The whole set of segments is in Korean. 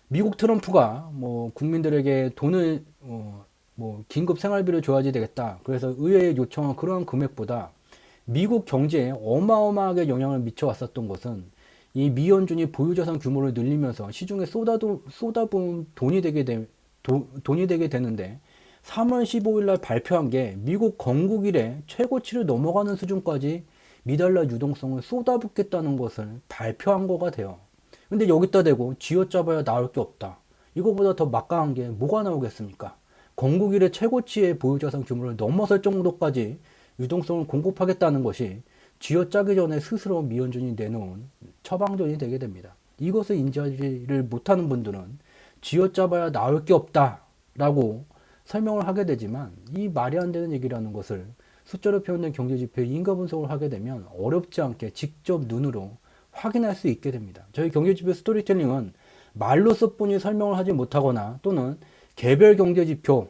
미국 트럼프가 뭐 국민들에게 돈을 뭐 긴급 생활비를 줘야지 되겠다. 그래서 의회에 요청한 그러한 금액보다 미국 경제에 어마어마하게 영향을 미쳐왔었던 것은 이 미연준이 보유자산 규모를 늘리면서 시중에 쏟아부은 돈이 되게 되는데 3월 15일 날 발표한 게 미국 건국 이래 최고치를 넘어가는 수준까지 미달러 유동성을 쏟아붓겠다는 것을 발표한 거가 돼요. 근데 여기다 대고 쥐어짜봐야 나올 게 없다. 이거보다 더 막강한 게 뭐가 나오겠습니까? 건국 이래 최고치의 보유자산 규모를 넘어설 정도까지 유동성을 공급하겠다는 것이 쥐어짜기 전에 스스로 미연준이 내놓은 처방전이 되게 됩니다. 이것을 인지하지를 못하는 분들은 쥐어짜봐야 나올 게 없다라고 설명을 하게 되지만 이 말이 안 되는 얘기라는 것을 숫자로 표현된 경제지표의 인과 분석을 하게 되면 어렵지 않게 직접 눈으로 확인할 수 있게 됩니다. 저희 경제지표 스토리텔링은 말로서뿐이 설명을 하지 못하거나 또는 개별 경제지표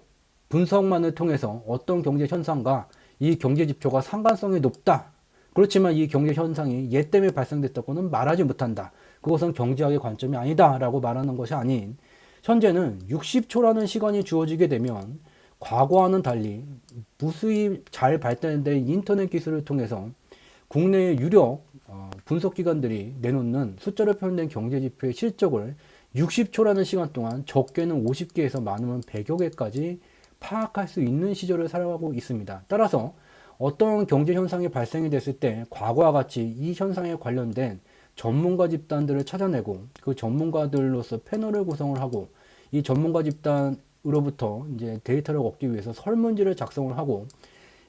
분석만을 통해서 어떤 경제 현상과 이 경제 지표가 상관성이 높다. 그렇지만 이 경제 현상이 얘 때문에 발생됐다고는 말하지 못한다. 그것은 경제학의 관점이 아니다. 라고 말하는 것이 아닌 현재는 60초라는 시간이 주어지게 되면 과거와는 달리 무수히 잘 발달된 인터넷 기술을 통해서 국내의 유력 분석기관들이 내놓는 숫자로 표현된 경제지표의 실적을 60초라는 시간 동안 적게는 50개에서 많으면 100여 개까지 파악할 수 있는 시절을 살아가고 있습니다. 따라서 어떤 경제 현상이 발생이 됐을 때 과거와 같이 이 현상에 관련된 전문가 집단들을 찾아내고 그 전문가들로서 패널을 구성을 하고 이 전문가 집단으로부터 이제 데이터를 얻기 위해서 설문지를 작성을 하고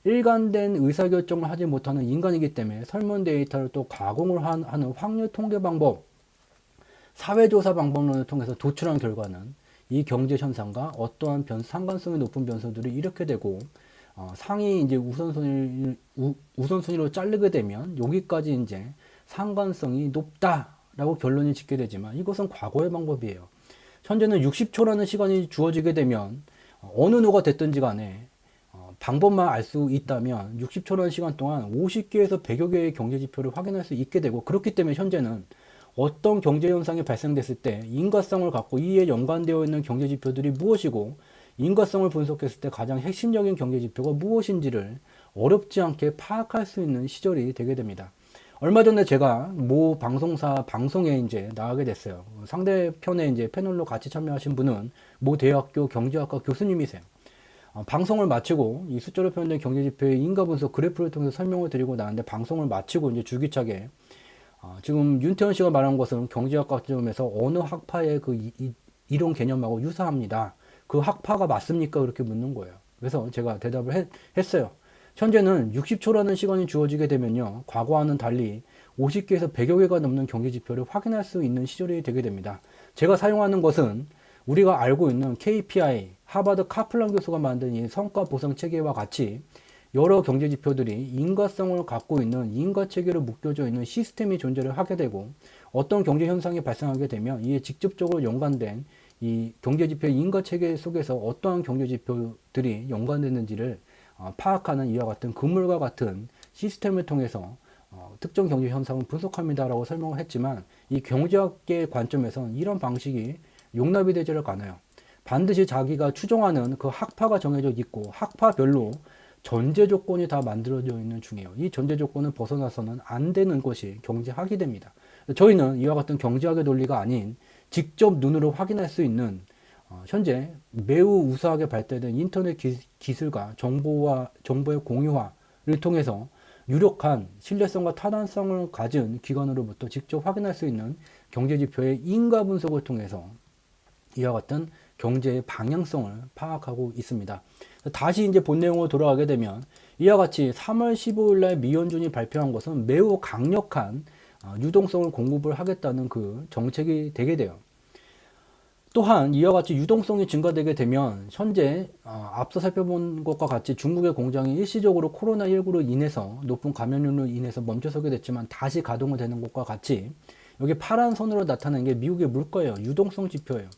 일관된 의사결정을 하지 못하는 인간이기 때문에 설문 데이터를 또 가공을 하는 확률 통계 방법, 사회조사 방법론을 통해서 도출한 결과는 이 경제 현상과 어떠한 상관성이 높은 변수들이 이렇게 되고 상위 이제 우선순위로 자르게 되면 여기까지 이제 상관성이 높다라고 결론이 짓게 되지만 이것은 과거의 방법이에요. 현재는 60초라는 시간이 주어지게 되면 어느 누가 됐든지 간에 방법만 알 수 있다면 60초라는 시간 동안 50개에서 100여 개의 경제 지표를 확인할 수 있게 되고 그렇기 때문에 현재는 어떤 경제 현상이 발생됐을 때 인과성을 갖고 이에 연관되어 있는 경제 지표들이 무엇이고 인과성을 분석했을 때 가장 핵심적인 경제 지표가 무엇인지를 어렵지 않게 파악할 수 있는 시절이 되게 됩니다. 얼마 전에 제가 모 방송사 방송에 이제 나가게 됐어요. 상대편에 이제 패널로 같이 참여하신 분은 모 대학교 경제학과 교수님이세요. 방송을 마치고 이 숫자로 표현된 경제 지표의 인과 분석 그래프를 통해서 설명을 드리고 나왔는데 방송을 마치고 이제 줄기차게 지금 윤태원 씨가 말한 것은 경제학 관점에서 어느 학파의 그 이론 개념하고 유사합니다. 그 학파가 맞습니까? 그렇게 묻는 거예요. 그래서 제가 대답을 했어요. 현재는 60초라는 시간이 주어지게 되면요. 과거와는 달리 50개에서 100여 개가 넘는 경제 지표를 확인할 수 있는 시절이 되게 됩니다. 제가 사용하는 것은 우리가 알고 있는 KPI, 하버드 카플란 교수가 만든 이 성과 보상 체계와 같이 여러 경제 지표들이 인과성을 갖고 있는 인과 체계로 묶여져 있는 시스템이 존재를 하게 되고 어떤 경제 현상이 발생하게 되면 이에 직접적으로 연관된 이 경제 지표의 인과 체계 속에서 어떠한 경제 지표들이 연관됐는지를 파악하는 이와 같은 그물과 같은 시스템을 통해서 특정 경제 현상을 분석합니다라고 설명을 했지만 이 경제학계 관점에서는 이런 방식이 용납이 되지를 않아요. 반드시 자기가 추종하는 그 학파가 정해져 있고 학파별로 전제 조건이 다 만들어져 있는 중이에요. 이 전제 조건을 벗어나서는 안 되는 것이 경제학이 됩니다. 저희는 이와 같은 경제학의 논리가 아닌 직접 눈으로 확인할 수 있는 현재 매우 우수하게 발달된 인터넷 기술과 정보의 공유화를 통해서 유력한 신뢰성과 타당성을 가진 기관으로부터 직접 확인할 수 있는 경제지표의 인과 분석을 통해서 이와 같은 경제의 방향성을 파악하고 있습니다. 다시 이제 본 내용으로 돌아가게 되면 이와 같이 3월 15일 날 미연준이 발표한 것은 매우 강력한 유동성을 공급을 하겠다는 그 정책이 되게 돼요. 또한 이와 같이 유동성이 증가되게 되면 현재 앞서 살펴본 것과 같이 중국의 공장이 일시적으로 코로나19로 인해서 높은 감염률로 인해서 멈춰서게 됐지만 다시 가동이 되는 것과 같이 여기 파란 선으로 나타나는 게 미국의 물가예요. 유동성 지표예요.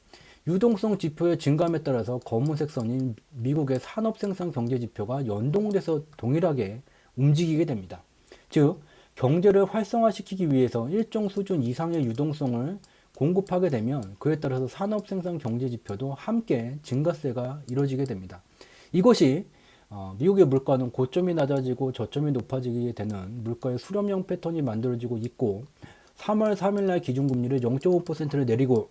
유동성 지표의 증감에 따라서 검은색 선인 미국의 산업생산 경제 지표가 연동돼서 동일하게 움직이게 됩니다. 즉 경제를 활성화시키기 위해서 일정 수준 이상의 유동성을 공급하게 되면 그에 따라서 산업 생산 경제 지표도 함께 증가세가 이루어지게 됩니다. 이것이 미국의 물가는 고점이 낮아지고 저점이 높아지게 되는 물가의 수렴형 패턴이 만들어지고 있고 3월 3일 날 기준금리를 0.5%를 내리고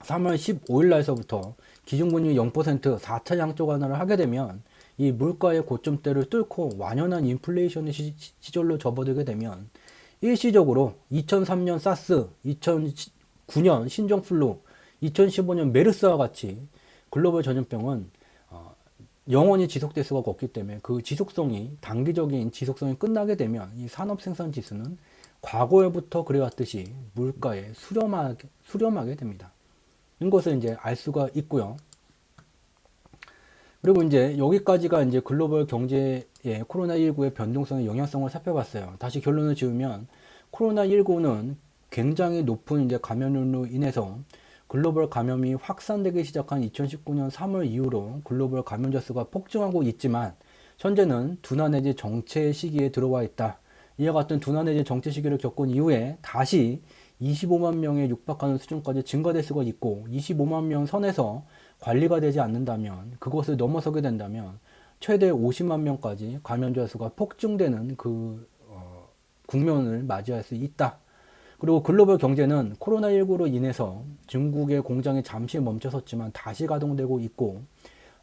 3월 15일 날서부터 기준금리 0% 4차 양적 완화를 하게 되면 이 물가의 고점대를 뚫고 완연한 인플레이션의 시절로 접어들게 되면 일시적으로 2003년 사스, 2009년 신종플루, 2015년 메르스와 같이 글로벌 전염병은 영원히 지속될 수가 없기 때문에 그 지속성이 단기적인 지속성이 끝나게 되면 이 산업 생산 지수는 과거에부터 그래왔듯이 물가에 수렴하게 됩니다. 이것을 이제 알 수가 있고요. 그리고 이제 여기까지가 이제 글로벌 경제의 코로나19의 변동성의 영향성을 살펴봤어요. 다시 결론을 지으면 코로나19는 굉장히 높은 이제 감염률로 인해서 글로벌 감염이 확산되기 시작한 2019년 3월 이후로 글로벌 감염자 수가 폭증하고 있지만 현재는 둔화 내지 정체 시기에 들어와 있다. 이와 같은 둔화 내지 정체 시기를 겪은 이후에 다시 25만 명에 육박하는 수준까지 증가될 수가 있고 25만 명 선에서 관리가 되지 않는다면 그것을 넘어서게 된다면 최대 50만 명까지 감염자 수가 폭증되는 국면을 맞이할 수 있다. 그리고 글로벌 경제는 코로나19로 인해서 중국의 공장이 잠시 멈춰섰지만 다시 가동되고 있고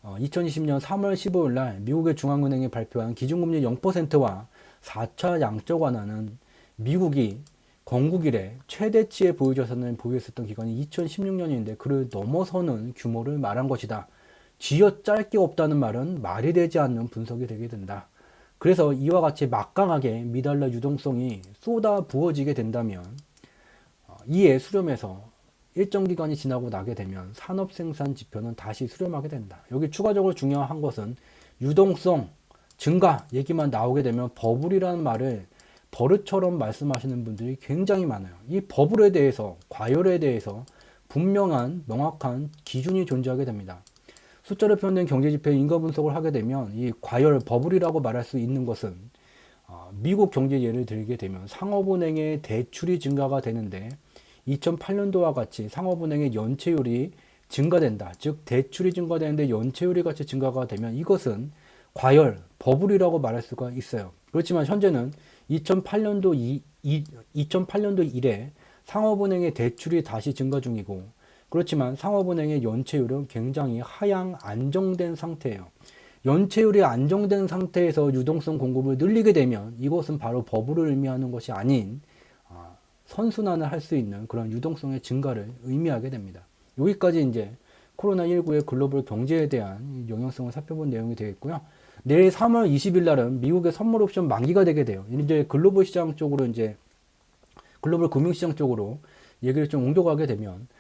2020년 3월 15일 날 미국의 중앙은행이 발표한 기준금리 0%와 4차 양적 완화는 미국이 건국 이래 최대치의 보유자산을 보유했었던 기간이 2016년인데 그를 넘어서는 규모를 말한 것이다. 쥐어짤 게 없다는 말은 말이 되지 않는 분석이 되게 된다. 그래서 이와 같이 막강하게 미달러 유동성이 쏟아 부어지게 된다면 이에 수렴해서 일정 기간이 지나고 나게 되면 산업 생산 지표는 다시 수렴하게 된다. 여기 추가적으로 중요한 것은 유동성 증가 얘기만 나오게 되면 버블이라는 말을 버릇처럼 말씀하시는 분들이 굉장히 많아요. 이 버블에 대해서, 과열에 대해서 분명한 명확한 기준이 존재하게 됩니다. 숫자로 표현된 경제지표의 인과 분석을 하게 되면 이 과열, 버블이라고 말할 수 있는 것은 미국 경제 예를 들게 되면 상업은행의 대출이 증가가 되는데 2008년도와 같이 상업은행의 연체율이 증가된다. 즉 대출이 증가되는데 연체율이 같이 증가가 되면 이것은 과열, 버블이라고 말할 수가 있어요. 그렇지만 현재는 2008년도 이래 상업은행의 대출이 다시 증가 중이고 그렇지만 상업은행의 연체율은 굉장히 하향 안정된 상태예요. 연체율이 안정된 상태에서 유동성 공급을 늘리게 되면 이것은 바로 버블을 의미하는 것이 아닌 선순환을 할 수 있는 그런 유동성의 증가를 의미하게 됩니다. 여기까지 이제 코로나19의 글로벌 경제에 대한 영향성을 살펴본 내용이 되겠고요. 내일 3월 20일 날은 미국의 선물 옵션 만기가 되게 돼요. 이제 글로벌 시장 쪽으로 글로벌 금융시장 쪽으로 얘기를 좀 옮겨가게 되면